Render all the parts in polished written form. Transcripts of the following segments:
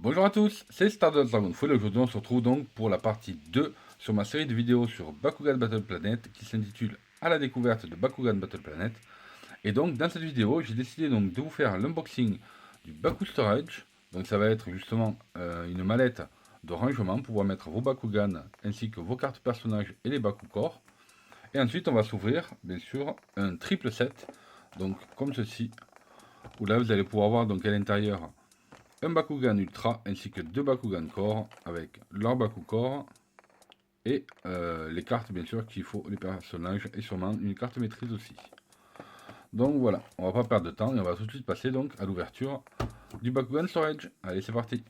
Bonjour à tous, c'est Stardust Dragonfall et aujourd'hui on se retrouve donc pour la partie 2 sur ma série de vidéos sur Bakugan Battle Planet qui s'intitule À la découverte de Bakugan Battle Planet. Et donc dans cette vidéo j'ai décidé donc de vous faire l'unboxing du Baku Storage. Donc ça va être justement une mallette de rangement pour pouvoir mettre vos Bakugan ainsi que vos cartes personnages et les Bakukors. Et ensuite on va s'ouvrir bien sûr un triple set, donc comme ceci, où là vous allez pouvoir voir donc à l'intérieur un Bakugan Ultra ainsi que deux Bakugan Core avec leur Bakukor et les cartes bien sûr qu'il faut, les personnages et sûrement une carte maîtrise aussi. Donc voilà, on va pas perdre de temps et on va tout de suite passer donc à l'ouverture du Bakugan Storage. Allez, c'est parti.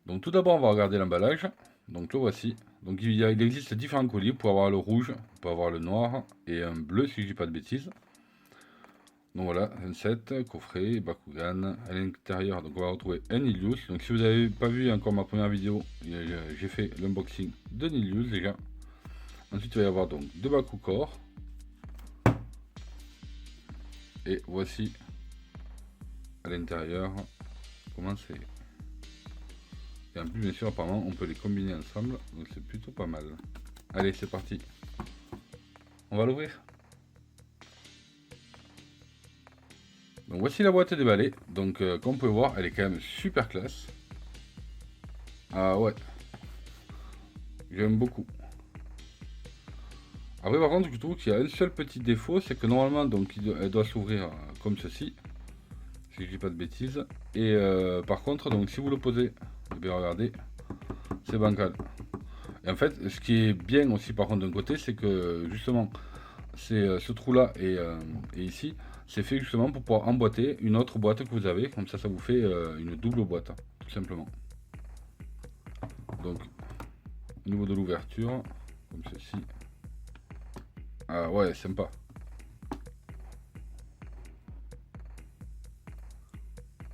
Donc tout d'abord on va regarder l'emballage. Donc le voici. Donc il existe différents colis pour avoir le rouge, pour avoir le noir et un bleu si je dis pas de bêtises. Donc voilà, 27, coffret, Bakugan, à l'intérieur, donc on va retrouver un Nilius. Donc si vous n'avez pas vu encore ma première vidéo, j'ai fait l'unboxing de Nilius déjà. Ensuite il va y avoir donc deux Bakukor. Et voici à l'intérieur comment c'est. Et en plus bien sûr apparemment on peut les combiner ensemble, donc c'est plutôt pas mal. Allez c'est parti. On va l'ouvrir. Donc voici la boîte déballée, donc comme vous pouvez voir elle est quand même super classe. Ah ouais, j'aime beaucoup. Après par contre je trouve qu'il y a un seul petit défaut, c'est que normalement donc elle doit s'ouvrir comme ceci, si je dis pas de bêtises. Et par contre donc si vous le posez, bien regardez, c'est bancal. Et en fait ce qui est bien aussi par contre d'un côté, c'est que justement c'est ce trou là et ici, c'est fait justement pour pouvoir emboîter une autre boîte que vous avez, comme ça ça vous fait une double boîte, tout simplement. Donc au niveau de l'ouverture, comme ceci. Ah ouais, sympa.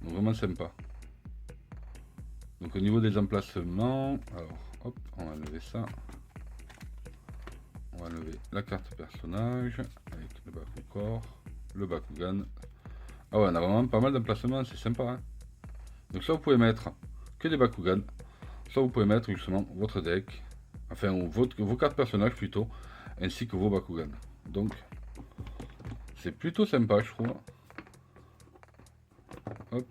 Donc vraiment sympa. Donc au niveau des emplacements, alors hop, on va enlever ça. On va enlever la carte personnage avec le Bakukor, le Bakugan. Ah ouais, on a vraiment pas mal d'emplacements, c'est sympa. Hein, donc soit vous pouvez mettre que des Bakugan, soit vous pouvez mettre justement votre deck, enfin vos cartes personnages plutôt, ainsi que vos Bakugan. Donc c'est plutôt sympa je trouve. Hop.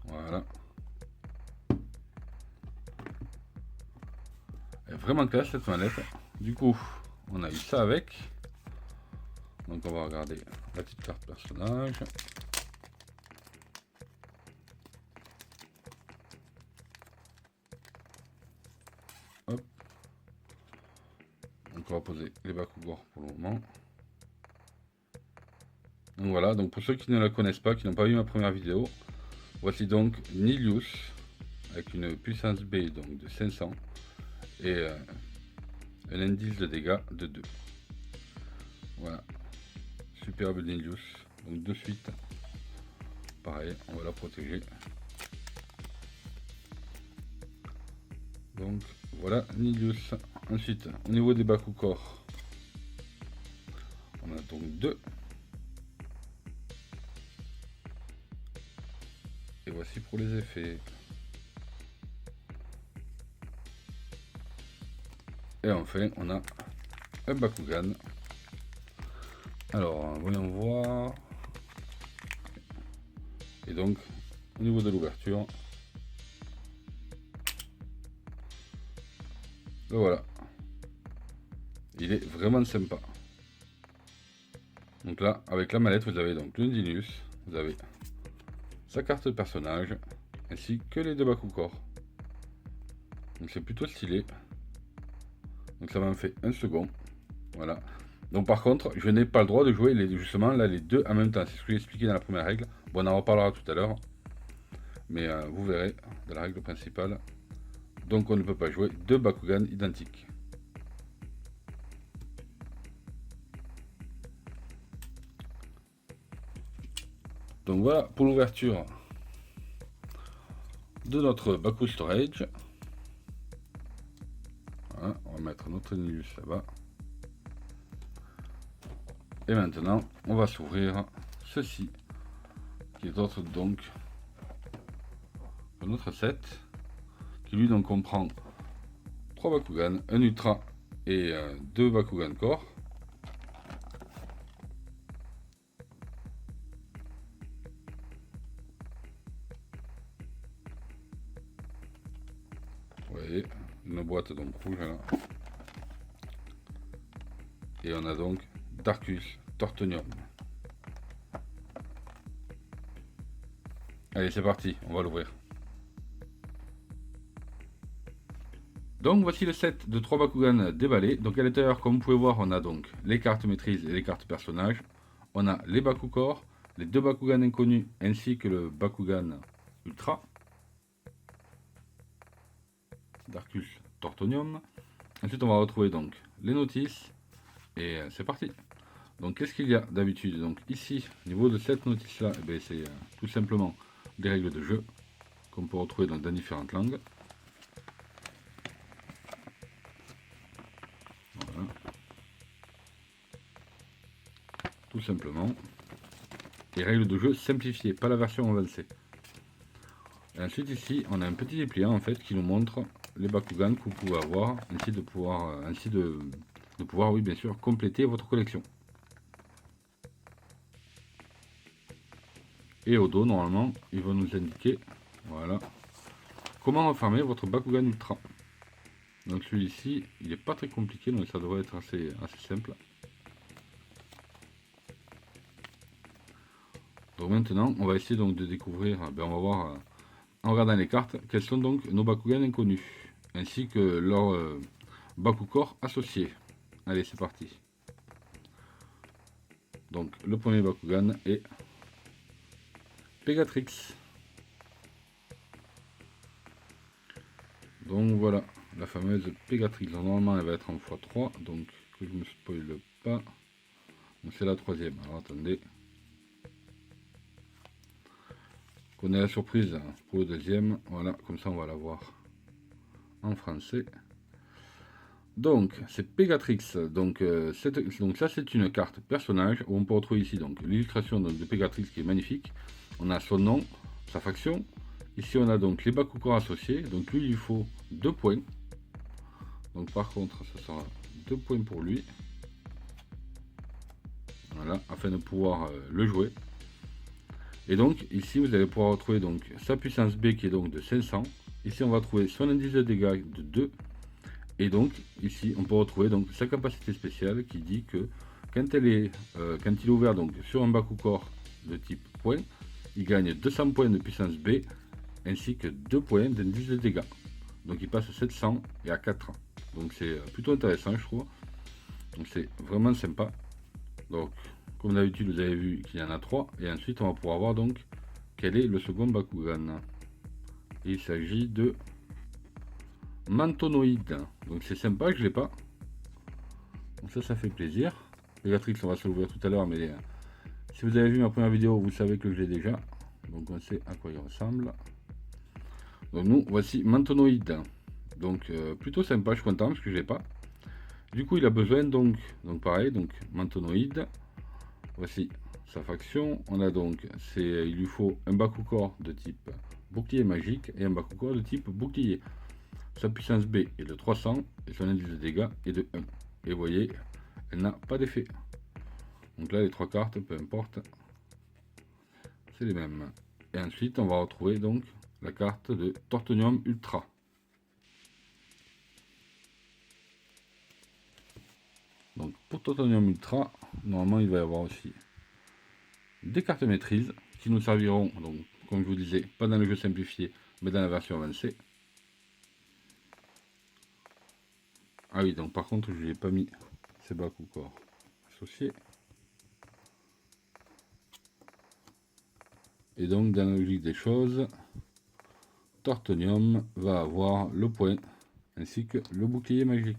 Voilà. Elle est vraiment classe cette manette. Du coup, on a eu ça avec. Donc on va regarder la petite carte personnage. Hop. Donc on va poser les Bakugors pour le moment. Donc voilà, donc pour ceux qui ne la connaissent pas, qui n'ont pas vu ma première vidéo, voici donc Nilius avec une puissance B donc de 500 et un indice de dégâts de 2. Voilà, superbe Nilius. Donc de suite, pareil, on va la protéger. Donc voilà Nilius. Ensuite, au niveau des Bakukors, on a donc deux. Et voici pour les effets. Et enfin, on a un Bakugan. Alors, voyons voir. Et donc, au niveau de l'ouverture, le voilà. Il est vraiment sympa. Donc là, avec la mallette, vous avez donc le Nilius, vous avez sa carte de personnage, ainsi que les deux Bakukors. Donc c'est plutôt stylé. Donc ça m'en fait un second. Voilà. Donc par contre, je n'ai pas le droit de jouer justement là les deux en même temps. C'est ce que j'ai expliqué dans la première règle. Bon, on en reparlera tout à l'heure. Mais vous verrez dans la règle principale. Donc on ne peut pas jouer deux Bakugan identiques. Donc voilà pour l'ouverture de notre Baku Storage. Voilà, on va mettre notre Nilius là-bas. Et maintenant, on va s'ouvrir ceci, qui est autre donc un autre set qui lui donc comprend 3 Bakugan, un Ultra et 2 Bakugan Core. Vous voyez, une boîte donc rouge là. Et on a donc Darkus Tortonium. Allez, c'est parti, on va l'ouvrir. Donc voici le set de 3 Bakugan déballés. Donc à l'intérieur, comme vous pouvez voir, on a donc les cartes maîtrise et les cartes personnages. On a les Bakukor, les 2 Bakugan inconnus ainsi que le Bakugan Ultra. Darkus Tortonium. Ensuite on va retrouver donc les notices. Et c'est parti. Donc qu'est-ce qu'il y a d'habitude? Donc ici, au niveau de cette notice là, eh c'est tout simplement des règles de jeu qu'on peut retrouver dans différentes langues. Voilà. Tout simplement. Et règles de jeu simplifiées, pas la version avancée. Et ensuite ici, on a un petit dépliant en fait qui nous montre les Bakugan que vous pouvez avoir, ainsi de pouvoir, oui bien sûr, compléter votre collection. Et au dos, normalement, il va nous indiquer, voilà, comment refermer votre Bakugan Ultra. Donc celui-ci, il n'est pas très compliqué, donc ça devrait être assez simple. Donc maintenant, on va essayer donc de découvrir, on va voir en regardant les cartes, quels sont donc nos Bakugan inconnus, ainsi que leurs Bakukor associés. Allez, c'est parti. Donc le premier Bakugan est Pegatrix. Donc voilà, la fameuse Pegatrix. Normalement elle va être en x3, donc que je ne me spoile pas. Donc c'est la troisième. Alors attendez. Qu'on ait la surprise pour le deuxième. Voilà, comme ça on va la voir en français. Donc c'est Pegatrix. Donc ça c'est une carte personnage où on peut retrouver ici donc l'illustration de Pegatrix qui est magnifique. On a son nom, sa faction. Ici on a donc les Bakukor associés. Donc lui il faut 2 points. Donc par contre ça sera 2 points pour lui. Voilà, afin de pouvoir le jouer. Et donc ici vous allez pouvoir retrouver donc sa puissance B qui est donc de 500. Ici on va trouver son indice de dégâts de 2. Et donc ici on peut retrouver donc sa capacité spéciale qui dit que quand il est ouvert donc sur un Bakukor de type point, il gagne 200 points de puissance B ainsi que 2 points d'indice de dégâts. Donc il passe à 700 et à 4. Donc c'est plutôt intéressant je trouve. Donc c'est vraiment sympa. Donc comme d'habitude vous avez vu qu'il y en a 3. Et ensuite on va pouvoir voir donc quel est le second Bakugan. Il s'agit de Mantonoïde. Donc c'est sympa, je l'ai pas. Donc ça fait plaisir. Pegatrix on va se l'ouvrir tout à l'heure, mais si vous avez vu ma première vidéo vous savez que je l'ai déjà. Donc on sait à quoi il ressemble. Donc nous voici Mantonoïde. Donc plutôt sympa, je suis content parce que je l'ai pas. Du coup il a besoin donc pareil, donc Mantonoïde. Voici sa faction. On a donc il lui faut un Bakukor de type bouclier magique et un Bakukor de type bouclier. Sa puissance B est de 300 et son indice de dégâts est de 1. Et vous voyez, elle n'a pas d'effet. Donc là les 3 cartes, peu importe, c'est les mêmes. Et ensuite on va retrouver donc la carte de Tortonium Ultra. Donc pour Tortonium Ultra, normalement il va y avoir aussi des cartes maîtrise qui nous serviront, donc comme je vous disais, pas dans le jeu simplifié, mais dans la version avancée. Ah oui, donc par contre je n'ai pas mis ces Bakukor associés. Et donc dans la logique des choses, Tortonium va avoir le point ainsi que le bouclier magique.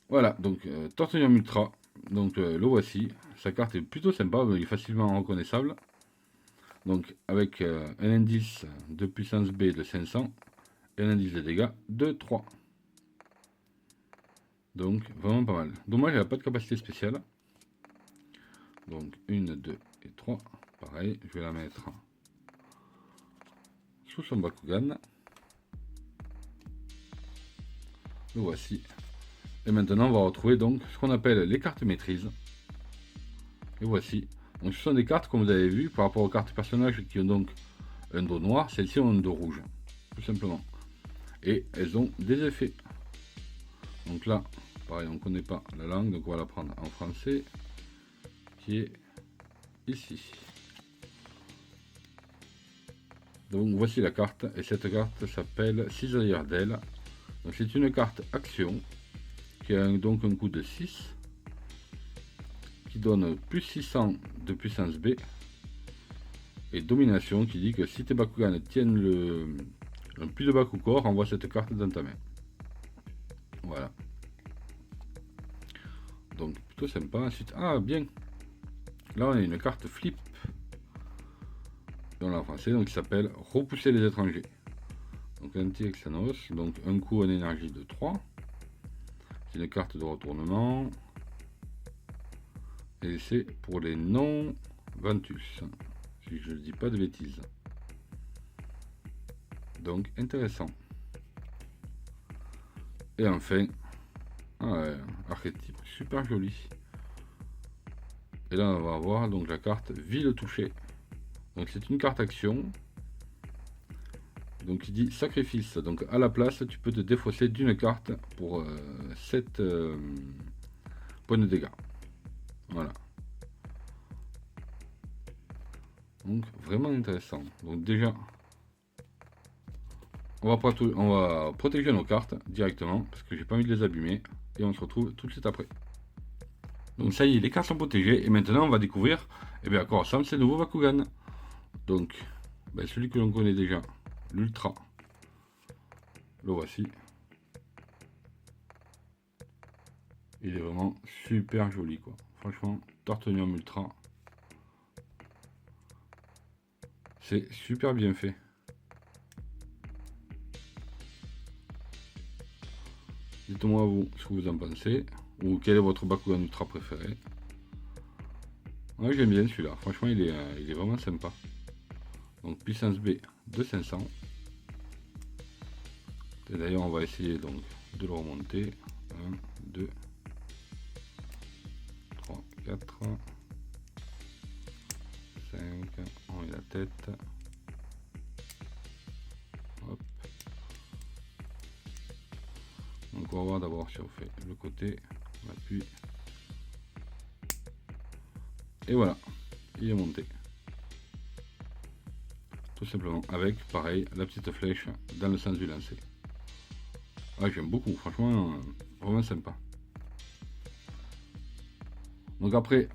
Voilà, donc Tortonium Ultra, donc le voici. Sa carte est plutôt sympa, il est facilement reconnaissable. Donc avec un indice de puissance B de 500 et un indice de dégâts de 3. Donc vraiment pas mal. Dommage, elle n'a pas de capacité spéciale. Donc 1, 2 et 3. Pareil, je vais la mettre sous son Bakugan. Le voici. Et maintenant on va retrouver donc ce qu'on appelle les cartes maîtrise. Et voici. Donc ce sont des cartes, comme vous avez vu, par rapport aux cartes personnages qui ont donc un dos noir, celles-ci ont un dos rouge. Tout simplement. Et elles ont des effets. Donc là, pareil, on ne connaît pas la langue, donc on va la prendre en français, qui est ici. Donc voici la carte, et cette carte s'appelle Cisailleur d'aile. Donc c'est une carte action, qui a donc un coût de 6, qui donne plus 600 de puissance B, et domination qui dit que si tes Bakugan tiennent un plus de Bakucor, envoie cette carte dans ta main. Voilà. Donc plutôt sympa. Ensuite, ah bien, là on a une carte flip dans la français, donc qui s'appelle Repousser les étrangers. Donc anti-Exanos, donc un coup en énergie de 3. C'est une carte de retournement. Et c'est pour les non-Ventus, si je ne dis pas de bêtises. Donc intéressant. Et enfin, archétype super joli. Et là on va avoir donc la carte ville touchée. Donc c'est une carte action. Donc il dit sacrifice. Donc à la place tu peux te défausser d'une carte pour 7 points de dégâts. Voilà. Donc vraiment intéressant. Donc déjà on va protéger nos cartes directement parce que j'ai pas envie de les abîmer. Et on se retrouve tout de suite après. Donc ça y est, les cartes sont protégées. Et maintenant on va découvrir à quoi ressemblent ces nouveaux Bakugan. Donc celui que l'on connaît déjà, l'Ultra. Le voici. Il est vraiment super joli quoi. Franchement, Tortonium Ultra. C'est super bien fait. Dites-moi vous ce que vous en pensez. Ou quel est votre Bakugan Ultra préféré. Ouais, j'aime bien celui-là. Franchement, il est vraiment sympa. Donc puissance B de 500. Et d'ailleurs, on va essayer donc de le remonter. 1, 2, 3, 4, 5. On met la tête. Hop. Donc on va voir d'abord si on fait le côté. On appuie. Et voilà, il est monté. Tout simplement avec, pareil, la petite flèche dans le sens du lancer. Ah, j'aime beaucoup, franchement, vraiment sympa. Donc après,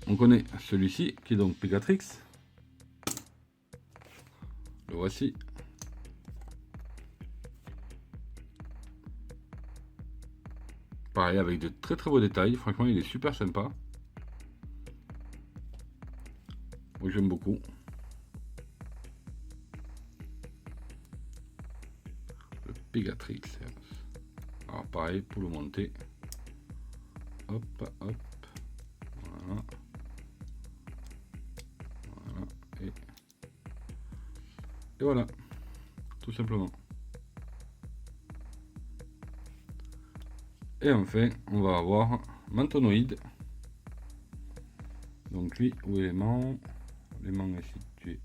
on connaît celui-ci qui est donc Pegatrix. Le voici. Pareil, avec de très beaux détails. Franchement, il est super sympa. Moi, j'aime beaucoup. Le Pegatrix. Alors, pareil, pour le monter. Hop, hop. Voilà. Voilà. Et voilà. Tout simplement. Et enfin, on va avoir Mantonoïde. Donc lui, où est l'aimant? L'aimant est situé.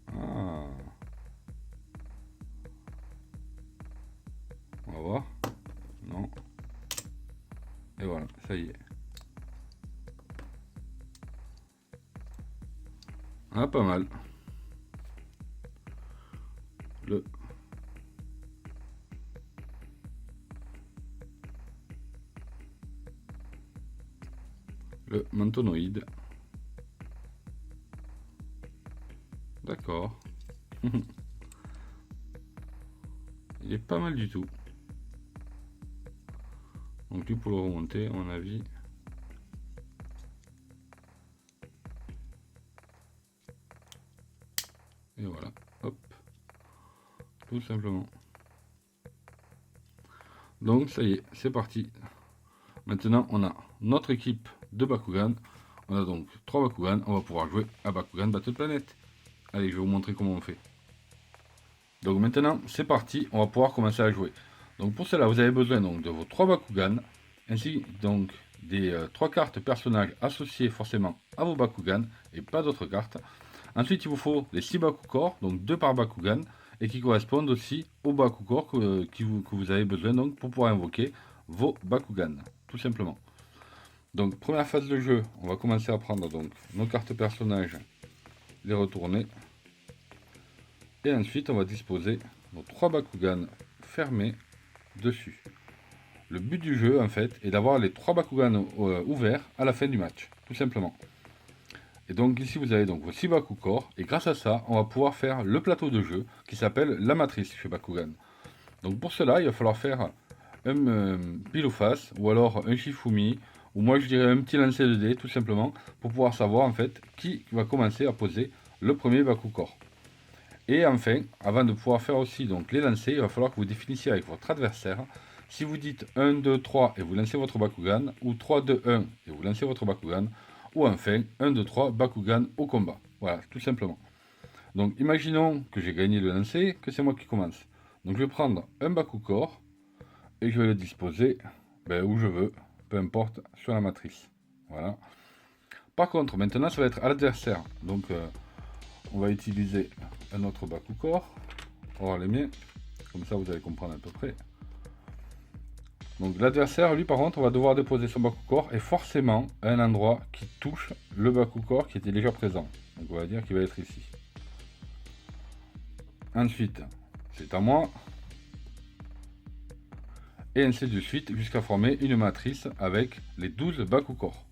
Ah. On va voir. Non. Et voilà, ça y est. Ah, pas mal. Le Mantonoïde. D'accord. Il est pas mal du tout. Donc lui pour le remonter, à mon avis. Et voilà, hop. Tout simplement. Donc ça y est, c'est parti. Maintenant on a notre équipe de Bakugan. On a donc 3 Bakugan, on va pouvoir jouer à Bakugan Battle Planet. Allez, je vais vous montrer comment on fait. Donc maintenant, c'est parti, on va pouvoir commencer à jouer. Donc pour cela, vous avez besoin donc de vos 3 Bakugan, ainsi donc des 3 cartes personnages associées forcément à vos Bakugan, et pas d'autres cartes. Ensuite, il vous faut les 6 Bakukors, donc 2 par Bakugan, et qui correspondent aussi aux Bakukors que vous avez besoin donc pour pouvoir invoquer vos Bakugan, tout simplement. Donc première phase de jeu, on va commencer à prendre donc nos cartes personnages, les retourner, et ensuite on va disposer nos 3 Bakugan fermés dessus. Le but du jeu en fait est d'avoir les 3 Bakugan ouverts à la fin du match, tout simplement. Et donc ici vous avez donc vos 6 Bakukors, et grâce à ça on va pouvoir faire le plateau de jeu qui s'appelle la matrice chez Bakugan. Donc pour cela il va falloir faire un pile ou face, ou alors un Shifumi, ou moi je dirais un petit lancer de dés tout simplement, pour pouvoir savoir en fait qui va commencer à poser le premier Bakukor. Et enfin, avant de pouvoir faire aussi donc les lancers, il va falloir que vous définissiez avec votre adversaire. Si vous dites 1, 2, 3 et vous lancez votre Bakugan, ou 3, 2, 1 et vous lancez votre Bakugan, ou enfin 1, 2, 3 Bakugan au combat. Voilà, tout simplement. Donc imaginons que j'ai gagné le lancer, que c'est moi qui commence. Donc je vais prendre un Bakukor et je vais le disposer où je veux, peu importe, sur la matrice. Voilà. Par contre, maintenant ça va être à l'adversaire. Donc on va utiliser un autre Bakukor. On va voir les miens. Comme ça vous allez comprendre à peu près. Donc l'adversaire, lui par contre, on va devoir déposer son Bakukor et forcément à un endroit qui touche le Bakukor qui était déjà présent. Donc on va dire qu'il va être ici. Ensuite, c'est à moi. Et ainsi de suite jusqu'à former une matrice avec les 12 Bakukor.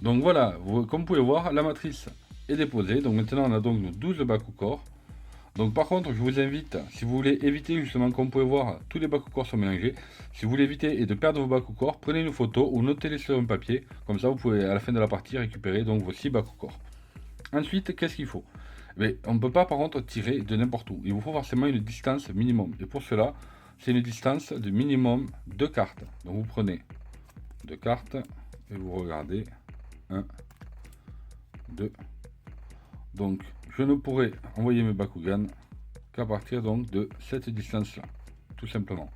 Donc voilà, comme vous pouvez voir, la matrice est déposée. Donc maintenant on a donc nos 12 Bakukor. Donc par contre, je vous invite, si vous voulez éviter justement, comme vous pouvez voir, tous les Bakukor sont mélangés. Si vous voulez éviter et de perdre vos Bakukor, prenez une photo ou notez-les sur un papier. Comme ça, vous pouvez à la fin de la partie récupérer donc vos 6 Bakukor. Ensuite, qu'est-ce qu'il faut? Mais on ne peut pas par contre tirer de n'importe où. Il vous faut forcément une distance minimum. Et pour cela, c'est une distance de minimum 2 cartes. Donc vous prenez 2 cartes et vous regardez 1, 2. Donc je ne pourrai envoyer mes Bakugan qu'à partir donc de cette distance là, tout simplement.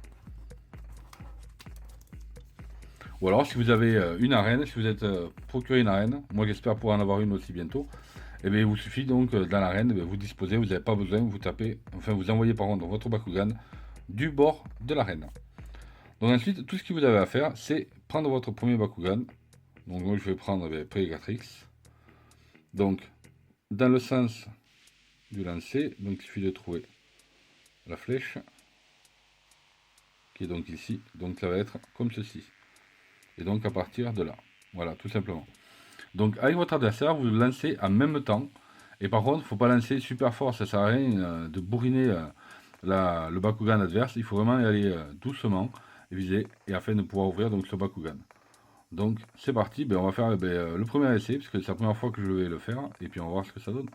Ou alors si vous avez une arène, si vous êtes procuré une arène, moi j'espère pouvoir en avoir une aussi bientôt, et bien il vous suffit donc dans l'arène, vous disposez, vous n'avez pas besoin, vous tapez, enfin vous envoyez par contre votre Bakugan du bord de l'arène. Donc ensuite, tout ce que vous avez à faire, c'est prendre votre premier Bakugan. Donc moi je vais prendre Pregatrix. Donc dans le sens du lancer, donc il suffit de trouver la flèche qui est donc ici. Donc ça va être comme ceci. Et donc à partir de là. Voilà, tout simplement. Donc avec votre adversaire, vous lancez en même temps. Et par contre, il ne faut pas lancer super fort, ça sert à rien de bourriner le Bakugan adverse. Il faut vraiment y aller doucement et viser et afin de pouvoir ouvrir donc ce Bakugan. Donc c'est parti, on va faire le premier essai, parce que c'est la première fois que je vais le faire, et puis on va voir ce que ça donne.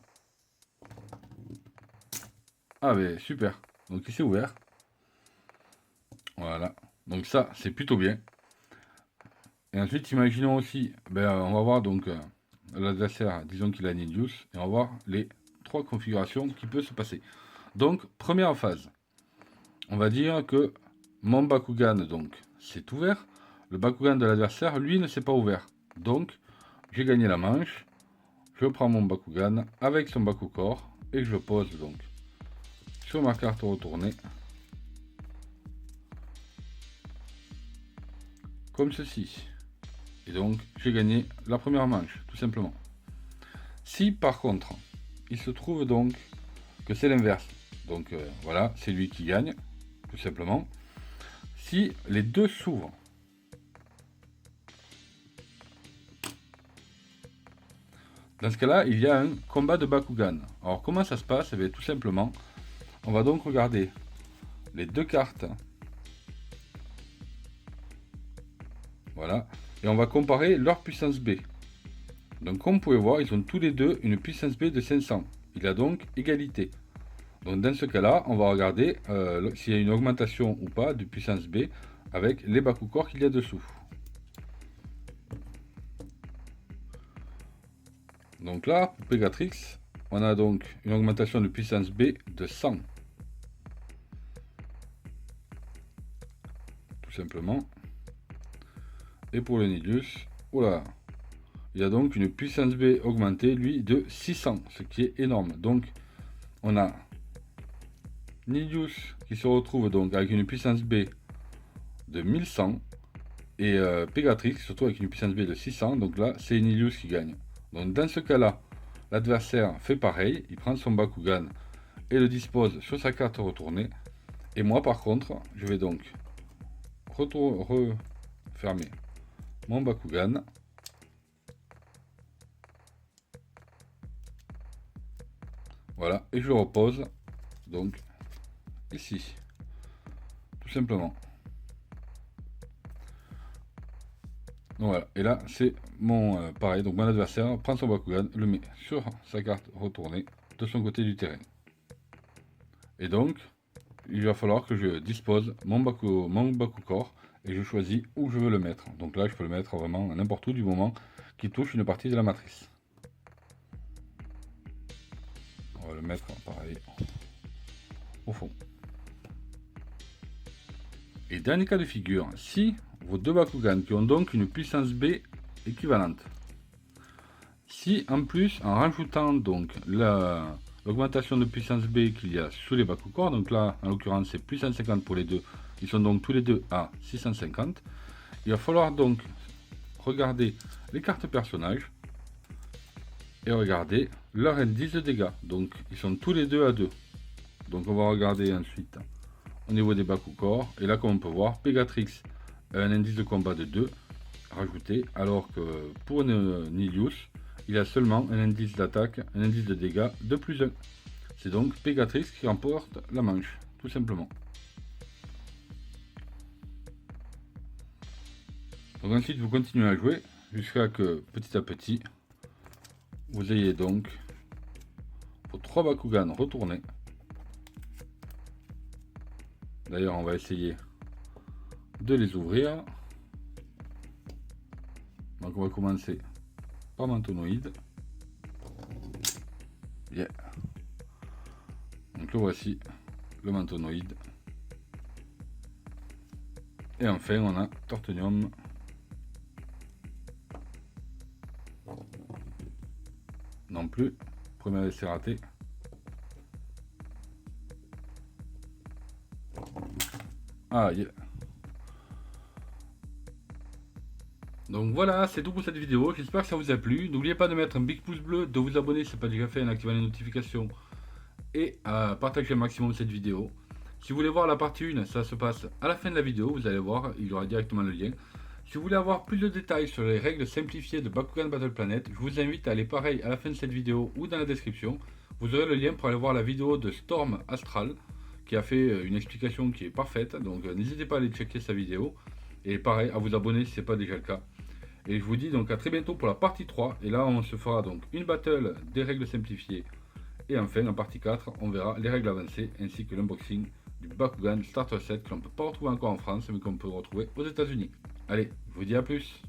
Ah super, donc il s'est ouvert. Voilà, donc ça c'est plutôt bien. Et ensuite imaginons aussi, on va voir donc l'adversaire, disons qu'il a Ninjus, et on va voir les 3 configurations qui peuvent se passer. Donc première phase, on va dire que mon Bakugan donc c'est ouvert. Le Bakugan de l'adversaire, lui, ne s'est pas ouvert. Donc, j'ai gagné la manche. Je prends mon Bakugan avec son Bakukor et je le pose donc sur ma carte retournée. Comme ceci. Et donc, j'ai gagné la première manche, tout simplement. Si par contre, il se trouve donc que c'est l'inverse. Donc, voilà, c'est lui qui gagne, tout simplement. Si les deux s'ouvrent, dans ce cas-là, il y a un combat de Bakugan. Alors comment ça se passe? Tout simplement, on va donc regarder les 2 cartes. Voilà. Et on va comparer leur puissance B. Donc comme vous pouvez voir, ils ont tous les deux une puissance B de 500. Il y a donc égalité. Donc dans ce cas-là, on va regarder s'il y a une augmentation ou pas de puissance B avec les Bakucor qu'il y a dessous. Donc là, pour Pegatrix, on a donc une augmentation de puissance B de 100. Tout simplement. Et pour le Nidus, voilà, il a donc une puissance B augmentée, lui, de 600, ce qui est énorme. Donc, on a Nidus qui se retrouve donc avec une puissance B de 1100 et Pegatrix surtout avec une puissance B de 600. Donc là, c'est Nidus qui gagne. Donc dans ce cas-là, l'adversaire fait pareil, il prend son Bakugan et le dispose sur sa carte retournée. Et moi, par contre, je vais donc refermer mon Bakugan. Voilà, et je le repose donc ici, tout simplement. Donc voilà, et là c'est mon pareil, donc mon adversaire prend son Bakugan, le met sur sa carte retournée de son côté du terrain. Et donc, il va falloir que je dispose mon Bakucor et je choisis où je veux le mettre. Donc là, je peux le mettre vraiment n'importe où du moment qu'il touche une partie de la matrice. On va le mettre pareil au fond. Et dernier cas de figure, si vos deux Bakugan qui ont donc une puissance B équivalente, si en plus en rajoutant donc l'augmentation de puissance B qu'il y a sous les Bakucor, donc là en l'occurrence c'est plus 150 pour les deux, ils sont donc tous les deux à 650, il va falloir donc regarder les cartes personnages et regarder leur indice de dégâts. Donc ils sont tous les deux à 2. Donc on va regarder ensuite au niveau des Bakucor, et là comme on peut voir, Pegatrix a un indice de combat de 2 rajouté, alors que pour Nidus, il a seulement un indice d'attaque, un indice de dégâts de plus 1. C'est donc Pegatrix qui remporte la manche, tout simplement. Donc ensuite vous continuez à jouer jusqu'à que petit à petit vous ayez donc vos 3 Bakugan retournés. D'ailleurs on va essayer de les ouvrir. Donc on va commencer par Mantonoid. Yeah. Donc le voici, le Mantonoid. Et enfin on a Tortonium. Non plus, premier essai raté. Ah yeah. Donc voilà, c'est tout pour cette vidéo, j'espère que ça vous a plu. N'oubliez pas de mettre un big pouce bleu, de vous abonner si ce n'est pas déjà fait en activant les notifications et à partager un maximum cette vidéo. Si vous voulez voir la partie 1, ça se passe à la fin de la vidéo, vous allez voir, il y aura directement le lien. Si vous voulez avoir plus de détails sur les règles simplifiées de Bakugan Battle Planet, je vous invite à aller pareil à la fin de cette vidéo ou dans la description. Vous aurez le lien pour aller voir la vidéo de Storm Astral qui a fait une explication qui est parfaite. Donc n'hésitez pas à aller checker sa vidéo. Et pareil, à vous abonner si ce n'est pas déjà le cas. Et je vous dis donc à très bientôt pour la partie 3. Et là on se fera donc une battle des règles simplifiées. Et enfin en partie 4, on verra les règles avancées ainsi que l'unboxing du Bakugan Starter Set que l'on ne peut pas retrouver encore en France mais qu'on peut retrouver aux États-Unis. Allez, je vous dis à plus.